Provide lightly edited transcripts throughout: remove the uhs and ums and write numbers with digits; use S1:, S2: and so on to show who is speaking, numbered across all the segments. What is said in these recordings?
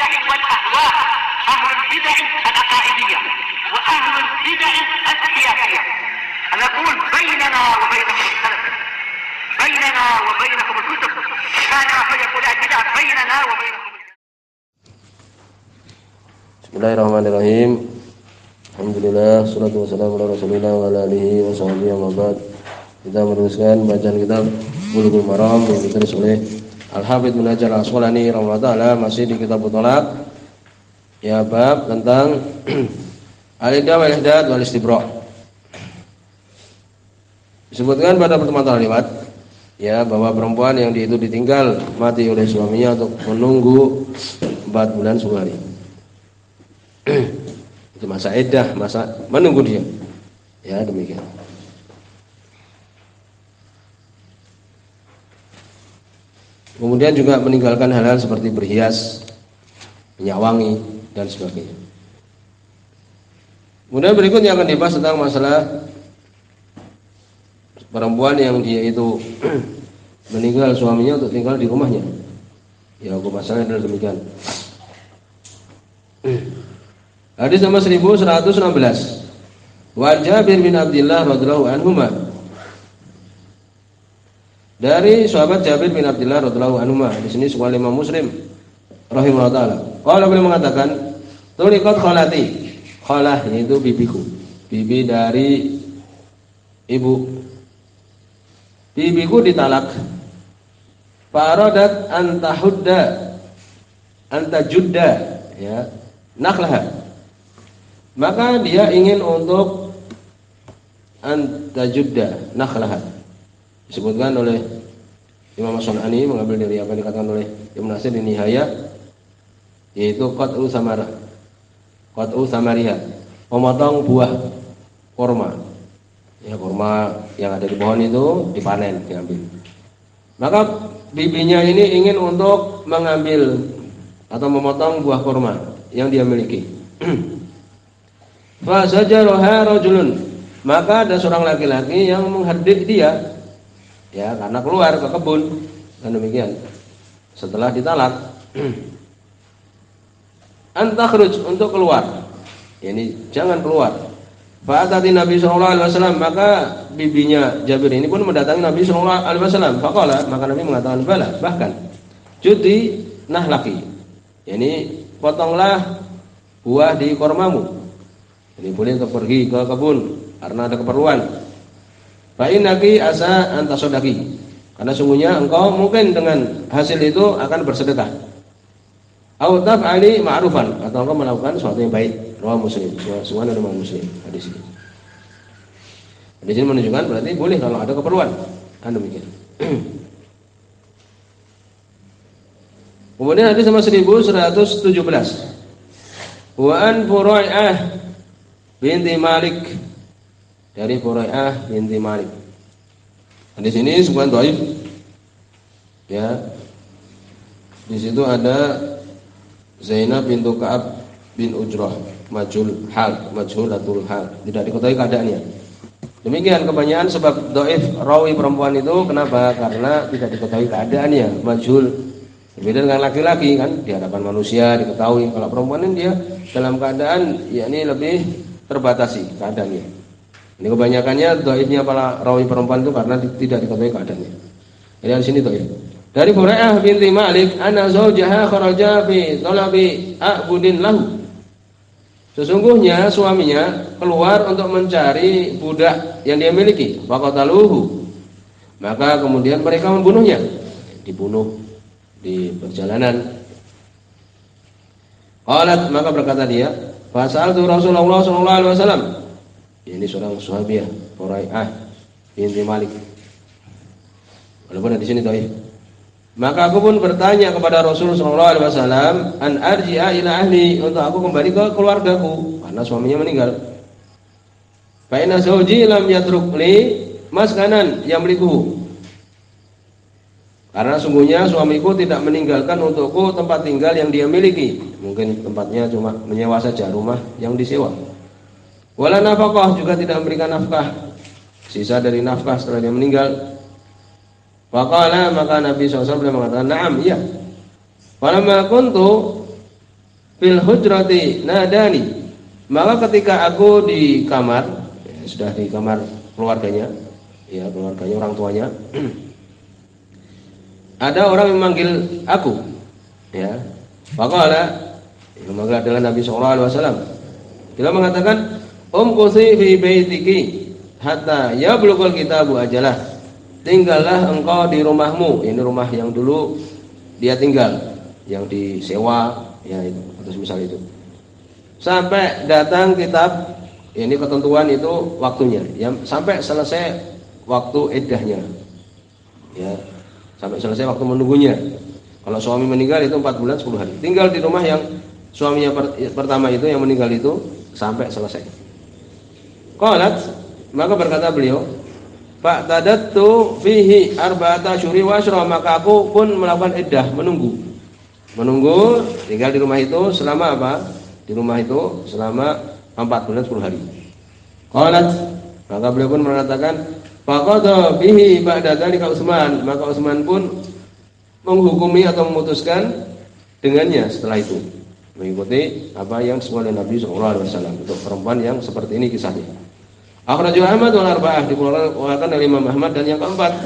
S1: البدع والأهواء، أهل البدع العقائدية وأهل البدع السياسية. نقول بيننا وبينكم السلف، بيننا وبينكم الكتب، كان فيقول البدع بيننا وبينكم.
S2: Bismillahirrahmanirrahim. Alhamdulillah, salatu wassalamu ala Rasulillah wa ala alihi wa sahbihi wa ba'd. Kita meneruskan bacaan kitab Bulughul Maram yang ditulis oleh Al-Hafidz Ibnu Hajar Al-Asqalani rahimahullah, masih di kitab Thalaq. Ya, bab tentang al-iddah wal ihdad wal istibra'. Disebutkan pada pertemuan lewat ya bahwa perempuan yang itu ditinggal mati oleh suaminya untuk menunggu 4 bulan 10 hari. Itu masa iddah, masa menunggu dia. Ya, demikian. Kemudian juga meninggalkan hal-hal seperti berhias, minyak wangi dan sebagainya. Kemudian berikutnya akan dibahas tentang masalah perempuan yang dia itu meninggal suaminya untuk tinggal di rumahnya. Ya, hukum asalnya adalah demikian. Hadis nomor 1116. Wa Jabir bin Abdullah radhiyallahu anhuma. Dari sahabat Jabir bin Abdullah radhiyallahu anhuma. Di sini sebuah Imam Muslim rahimahullah taala. Qala beliau mengatakan, "Tuliqat khalati." Khalah yaitu bibiku. Bibi dari ibu. Bibiku ditalak. Faradat antahudda antajudda ya, naklaha. Maka dia ingin untuk antajudda naklaha. Disebutkan oleh Imam As-Sun'ani mengambil dari apa yang dikatakan oleh Ibnu Nasir di Nihayah, yaitu qat'u samarah. Qat'u samariha, memotong buah korma. Ya, korma yang ada di pohon itu dipanen, diambil. Maka bibinya ini ingin untuk mengambil atau memotong buah korma yang dia miliki. Fa sajaraha rajulun, maka ada seorang laki-laki yang menghadik dia. Ya, karena keluar ke kebun dan demikian. Setelah ditalak, antakhruj, untuk keluar. Ini jangan keluar. Fa'atati Nabi sallallahu alaihi wasallam, maka bibinya Jabir ini pun mendatangi Nabi sallallahu alaihi wasallam. Faqala, maka Nabi mengatakan, "Bala, bahkan judi nahlaki." Ini potonglah buah di kormamu. Ini boleh pergi ke kebun karena ada keperluan. Fa innaki asa antasodaki, karena sungguhnya engkau mungkin dengan hasil itu akan bersedekah. Au taf'ali ma'rufan, atau engkau melakukan sesuatu yang baik. Rawahu Muslim. Sunan Imam Muslim hadis ini. Hadis ini menunjukkan berarti boleh kalau ada keperluan. Kan demikian. Kemudian hadis nomor 1117. Wa an Furai'ah binti Malik, dari Furai'ah binti Malik. Hadis ini sebuah dhaif. Ya. Di situ ada Zainab bintu Ka'ab bin Ujrah, majhulatul hal, tidak diketahui keadaannya. Demikian kebanyakan sebab dhaif rawi perempuan itu. Kenapa? Karena tidak diketahui keadaannya, majhul. Berbeda dengan laki-laki kan, di hadapan manusia diketahui. Kalau perempuan ini dia dalam keadaan yakni lebih terbatasi keadaannya. Ini kebanyakannya dhaifnya para rawi perempuan itu karena tidak diketahui keadaannya. Jadi di sini dhaif. Dari Furai'ah binti Malik, anna zawjaha kharaja fi talabi a'budin lahu. Sesungguhnya suaminya keluar untuk mencari budak yang dia miliki. Faqataluhu, maka kemudian mereka membunuhnya. Dibunuh di perjalanan. Qalat, maka berkata dia, fasaltu Rasulullah sallallahu alaihi wasallam. Ini seorang sahabiah, Furai'ah binti Malik. Walaupun di sini dhaif. Maka aku pun bertanya kepada Rasul sallallahu alaihi wasallam, an arji'a ila ahli, untuk aku kembali ke keluargaku karena suaminya meninggal. Fa inna zawji lam yatruk li maskanan yamlikuhu, karena sungguhnya suamiku tidak meninggalkan untukku tempat tinggal yang dia miliki. Mungkin tempatnya cuma menyewa saja, rumah yang disewa. Wala nafkah, juga tidak memberikan nafkah, sisa dari nafkah setelah dia meninggal. Faqala, maka Nabi SAW mengatakan, na'am, iya. Falamma kuntu fil hujrati nadani, maka ketika aku di kamar, ya, sudah di kamar keluarganya, ya keluarganya orang tuanya, ada orang yang memanggil aku, ya. Faqala, maka adalah Nabi sallallahu alaihi wasallam. Dia mengatakan, umkusi fi baitiki hatta yablughul kitabu ajalah. Tinggallah engkau di rumahmu, ini rumah yang dulu dia tinggal, yang disewa, ya itu, atau misal itu. Sampai datang kitab, ini ketentuan itu waktunya, ya, sampai selesai waktu iddahnya. Ya, sampai selesai waktu menunggunya. Kalau suami meninggal itu 4 bulan 10 hari. Tinggal di rumah yang suaminya pertama itu yang meninggal itu sampai selesai. Qalat, maka berkata beliau, Pak tadattu fihi arba'ata syuri wa asyra, maka aku pun melakukan iddah, menunggu tinggal di rumah itu selama apa? Di rumah itu selama 4 bulan 10 hari. Qalat, maka beliau pun mengatakan, faqada bihi ba'da dzalika Utsman, maka Utsman pun menghukumi atau memutuskan dengannya setelah itu, mengikuti apa yang disebut oleh Nabi SAW untuk perempuan yang seperti ini kisahnya. Akhrajahu Ahmad wal arba'ah, dikeluarkan oleh Imam Ahmad dan yang keempat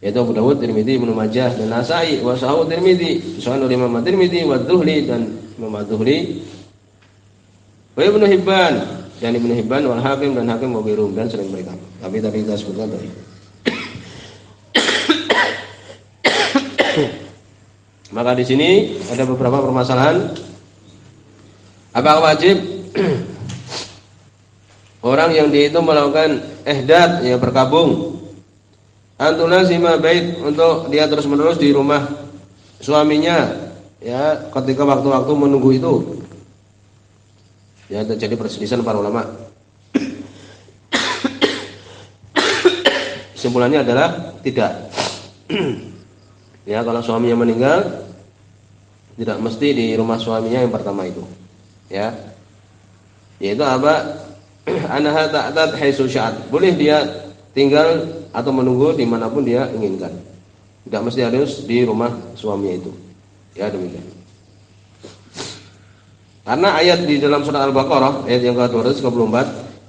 S2: yaitu Abu Dawud, Tirmidzi, Ibnu Majah dan Nasa'i, wa Sahu Tirmidzi, disahkan oleh Imam Tirmidzi, wa Dzuhli dan Imam Dzuhli, wa Ibnu Hibban dan Ibnu Hibban, wal Hakim dan Hakim, wa Ghairuhum dan selain mereka. Tapi tadi kita sebutkan tadi. Maka di sini ada beberapa permasalahan. Apakah wajib orang yang dia itu melakukan ihdad, ya berkabung, antulazima bait, untuk dia terus menerus di rumah suaminya, ya ketika waktu-waktu menunggu itu, ya terjadi perselisihan para ulama. Kesimpulannya adalah tidak. Ya, kalau suaminya meninggal tidak mesti di rumah suaminya yang pertama itu, ya. Yaitu apa? Anaha ta'tat haitsu sya'at. Boleh dia tinggal atau menunggu dimanapun dia inginkan. Tidak mesti harus di rumah suaminya itu. Ya, demikian. Karena ayat di dalam surat Al-Baqarah ayat yang ke-234,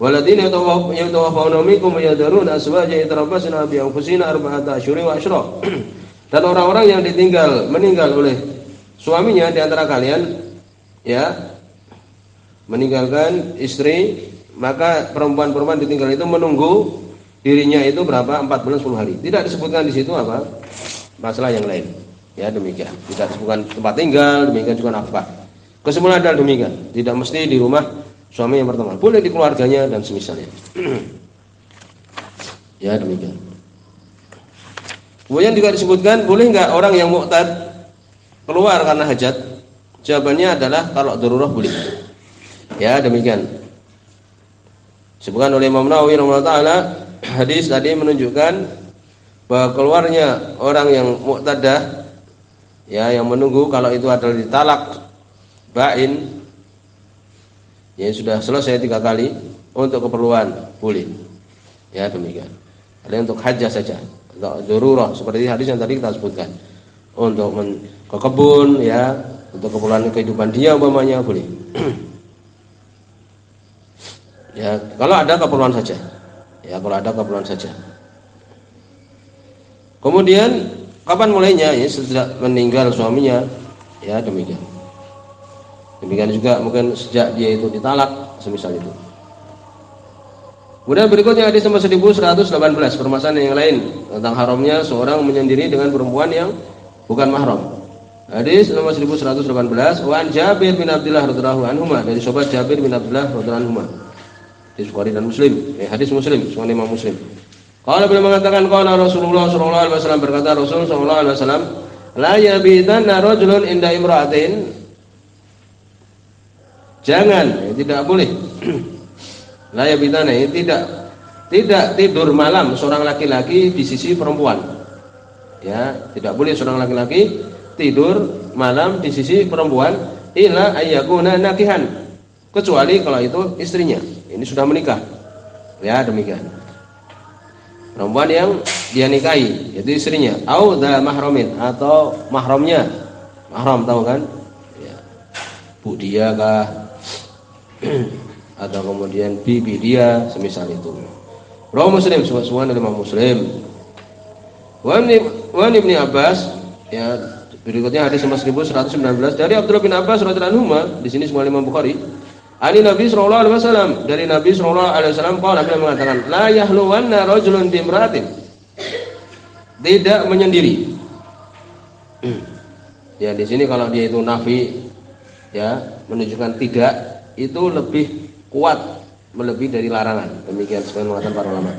S2: waladina yatawaffawna minkum yadharuna azwajan yatarabbasna bi anfusina arba'ata asyhurin wa asyra. Dan orang-orang yang meninggal oleh suaminya di antara kalian, ya, meninggalkan istri, maka perempuan-perempuan ditinggal itu menunggu dirinya itu berapa? 4 bulan 10 hari. Tidak disebutkan di situ apa? Masalah yang lain. Ya, demikian. Tidak disebutkan tempat tinggal, demikian juga nafkah. Kesimpulan adalah demikian. Tidak mesti di rumah suami yang pertama. Boleh di keluarganya dan semisalnya. Ya, demikian. Kemudian juga disebutkan, boleh enggak orang yang mu'tad keluar karena hajat? Jawabannya adalah kalau darurah boleh. Ya, demikian. Disebutkan oleh Imam Nawawi rahimahullah taala, hadis tadi menunjukkan bahwa keluarnya orang yang mu'tadah, ya, yang menunggu, kalau itu adalah ditalak ba'in, ya sudah selesai 3 kali, untuk keperluan boleh. Ya, demikian. Ada untuk hajat saja, untuk darurah seperti hadis yang tadi kita sebutkan. Untuk ke kebun, ya, untuk keperluan kehidupan dia umpamanya boleh. Ya, kalau ada keperluan saja. Ya, kalau ada keperluan saja. Kemudian kapan mulainya? Ya, sejak meninggal suaminya. Ya, demikian. Demikian juga mungkin sejak dia itu ditalak, semisal itu. Kemudian berikutnya hadis nomor 1118, permasalahan yang lain tentang haramnya seorang menyendiri dengan perempuan yang bukan mahram. Hadis nomor 1118, wa an Jabir bin Abdullah radhiyallahu anhu, dari sahabat Jabir bin Abdullah radhiyallahu anhu. Hadis Bukhari dan Muslim, hadis Muslim, Sunan Imam Muslim. Kalau beliau mengatakan, qala Rasulullah sallallahu alaihi wasallam, berkata Rasul sallallahu alaihi wasallam, la yabitanna rajulun inda imra'atin, jangan, tidak boleh. La yabitanna, tidak tidur malam seorang laki-laki di sisi perempuan. Ya, tidak boleh seorang laki-laki tidur malam di sisi perempuan illa ayyakuna nakihan, kecuali kalau itu istrinya. Ini sudah menikah. Ya, demikian. Perempuan yang dia nikahi, yaitu istrinya. Au dza mahramin, atau mahramnya. Mahram tahu kan? Ya. bu dia kah atau kemudian bibi dia, semisal itu. Rawi Muslim, semua dari Imam Muslim. Wa Ibnu Abbas, ya, berikutnya hadis nomor 1119 dari Abdullah bin Abbas radhiyallahu anhu, di sini semua Imam Bukhari. Ani Nabi sallallahu alaihi wasallam, dari Nabi sallallahu alaihi wasallam qala, beliau mengatakan la yahluwanna rajulun bimra'atin, tidak menyendiri. Ya, di sini kalau dia itu nafi, ya, menunjukkan tidak, itu lebih kuat, melebihi dari larangan. Demikian sebagian mengatakan para ulama.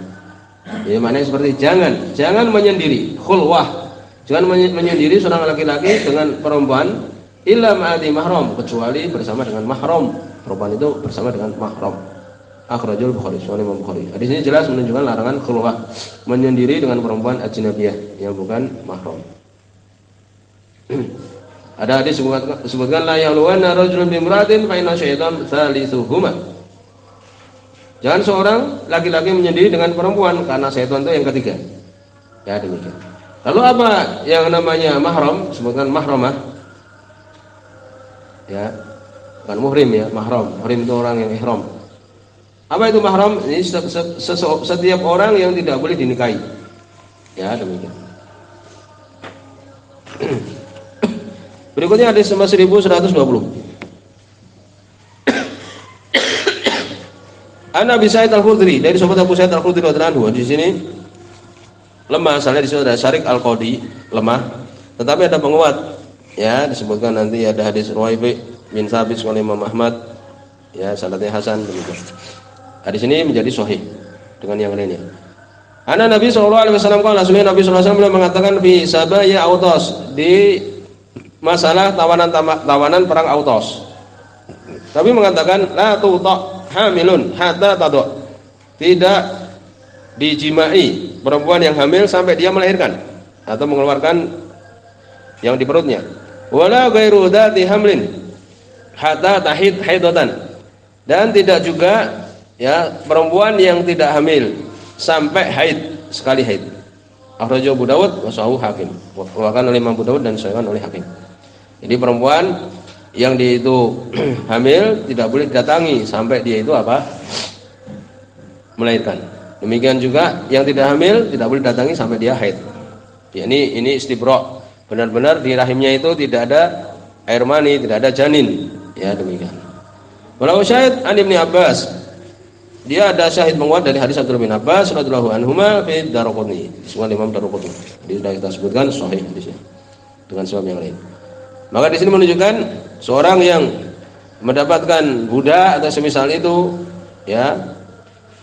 S2: Ya, maknanya seperti jangan menyendiri, khulwah. Jangan menyendiri seorang laki-laki dengan perempuan illa ma'ati mahram, kecuali bersama dengan mahram. Perempuan itu bersama dengan mahram. Akhrajul Bukhari, Sahih Imam Bukhari. Di sini jelas menunjukkan larangan khulwah, menyendiri dengan perempuan ajnabiyah yang bukan mahram. Ada hadis sebutkan la yahluwanna rajulun bimra'atin fa inna syaitan thalithuhuma. Jangan seorang laki-laki menyendiri dengan perempuan karena syaitan itu yang ketiga. Ya, demikian. Lalu apa yang namanya mahram? Sebutkan mahramah. Ya, bukan muhrim ya, mahram. Muhrim itu orang yang ihram. Apa itu mahram? Ini setiap orang yang tidak boleh dinikahi. Ya, demikian. Berikutnya hadis nomor 1120. An Abi Sa'id Al-Khudri, dari sahabat Abu Sa'id Al-Khudri radhiyallahu anhu. Di sini lemah, asalnya di sini ada Syarik Al-Qadi, lemah, tetapi ada penguat. Ya, disebutkan nanti ada hadis Ruwaifi bin Tsabit oleh Imam Ahmad. Ya, sanadnya hasan begitu. Hadis ini menjadi sahih dengan yang lainnya. Ana Nabi sallallahu alaihi wasallam qala, Nabi sallallahu alaihi wasallam mengatakan fi sabaya Autos, di masalah tawanan perang Autos. Tapi mengatakan la tuta hamilun hatta tadha, tidak dijimai perempuan yang hamil sampai dia melahirkan atau mengeluarkan yang di perutnya. Wala ghairu dzati hamlin hatta tahid haidatan, dan tidak juga ya perempuan yang tidak hamil sampai haid sekali haid. Akhrajahu Abu Dawud wa sahahu Hakim. Dikeluarkan oleh Imam Abu Dawud dan disahihkan oleh Hakim. Jadi perempuan yang dia itu hamil tidak boleh didatangi sampai dia itu apa? Melahirkan. Demikian juga yang tidak hamil tidak boleh didatangi sampai dia haid. Ya, ini istibra. Benar-benar di rahimnya itu tidak ada air mani, tidak ada janin. Ya, demikian. Walau syahid an Ibnu Abbas, dia ada syahid menguat dari hadis Abdullah bin Abbas radhiyallahu anhuma fi Daraqutni. Semua Imam Daraqutni. Jadi sudah kita sebutkan sahih hadisnya dengan sebab yang lain. Maka di sini menunjukkan seorang yang mendapatkan budak atau semisal itu, ya,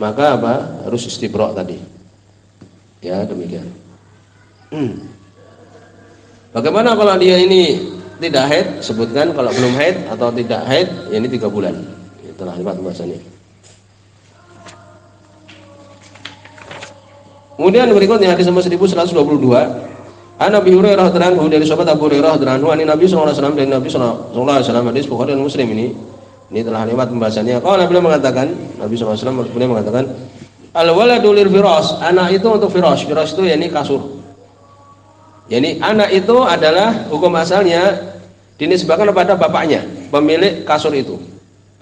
S2: maka apa? Harus istibra tadi. Ya, demikian. Bagaimana kalau dia ini tidak haid? Sebutkan kalau belum haid atau tidak haid, ya ini 3 bulan. Itulah lewat pembahasannya. Kemudian berikutnya hadis nomor 1122. An Abi Hurairah radhiyallahu anhu, dari sahabat Abu Hurairah radhiyallahu anhu, Nabi sallallahu alaihi wasallam, dari Nabi sallallahu alaihi wasallam, hadis Bukhari dan Muslim ini telah lewat pembahasannya. Kalau Nabi mengatakan, Nabi sallallahu alaihi wasallam kemudian mengatakan, al-waladu lil firas, anak itu untuk firas. Firas itu yakni kasur. Yakni anak itu adalah hukum asalnya dinisbahkan kepada bapaknya, pemilik kasur itu.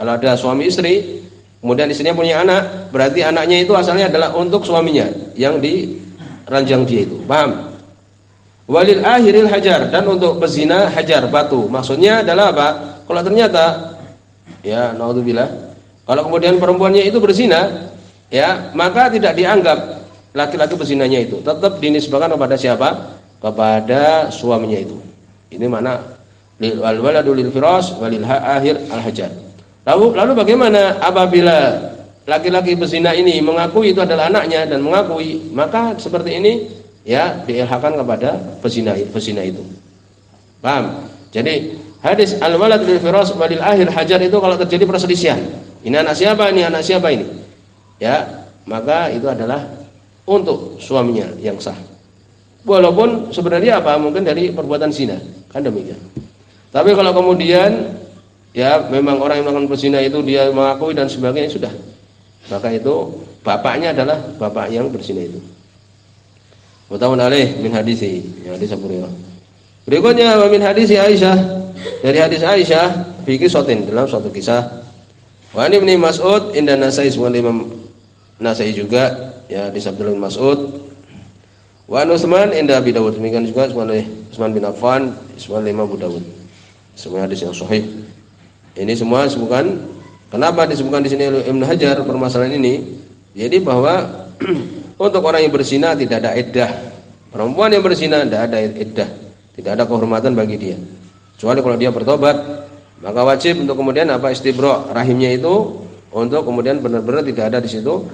S2: Kalau ada suami istri, kemudian istrinya punya anak, berarti anaknya itu asalnya adalah untuk suaminya yang di ranjang dia itu. Paham? Walil akhiril hajar, dan untuk pezina hajar, batu. Maksudnya adalah apa? Kalau ternyata ya naudzubillah, kalau kemudian perempuannya itu berzina, ya, maka tidak dianggap laki-laki pezinanya itu, tetap dinisbahkan kepada siapa? Kepada suaminya itu. Ini mana wal waladu lil firas walil akhir al hajar. Lalu bagaimana apabila laki-laki pezina ini mengakui itu adalah anaknya dan mengakui, maka seperti ini ya diilhakan kepada pezina itu. Paham? Jadi hadis al-walad lil firas walil akhir hajar itu kalau terjadi perselisihan, ini anak siapa, ini anak siapa ini, ya, maka itu adalah untuk suaminya yang sah. Walaupun sebenarnya apa? Mungkin dari perbuatan zina, kan demikian. Tapi kalau kemudian ya memang orang yang melakukan berzina itu dia mengakui dan sebagainya, sudah, maka itu bapaknya adalah bapak yang berzina itu. Muttafaqun alaih min hadisi, ya, hadis Abu Hurairah. Berikutnya min hadisi Aisyah Dari hadis Aisyah fi qisatin, dalam suatu kisah. Wa ani Ibnu Mas'ud inda Nasai, semua Imam Nasai juga ya di Abdullah bin Mas'ud. Wa Utsman inda Abi Dawud, demikian juga Utsman bin Affan, semua Imam Abu Dawud. Semua hadis yang sahih. Ini semua disebutkan. Kenapa disebutkan di sini oleh Ibnu Hajar permasalahan ini? Jadi bahwa untuk orang yang berzina tidak ada iddah. Perempuan yang berzina tidak ada iddah, tidak ada kehormatan bagi dia. Kecuali kalau dia bertobat, maka wajib untuk kemudian istibra rahimnya itu, untuk kemudian benar-benar tidak ada di situ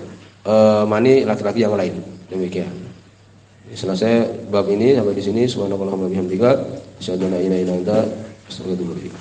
S2: mani laki-laki yang lain. Demikian. Selesai bab ini sampai di sini. Subhanakallahumma bihamdika asyhadu an la ilaha illa anta astaghfiruka wa atubu ilaik.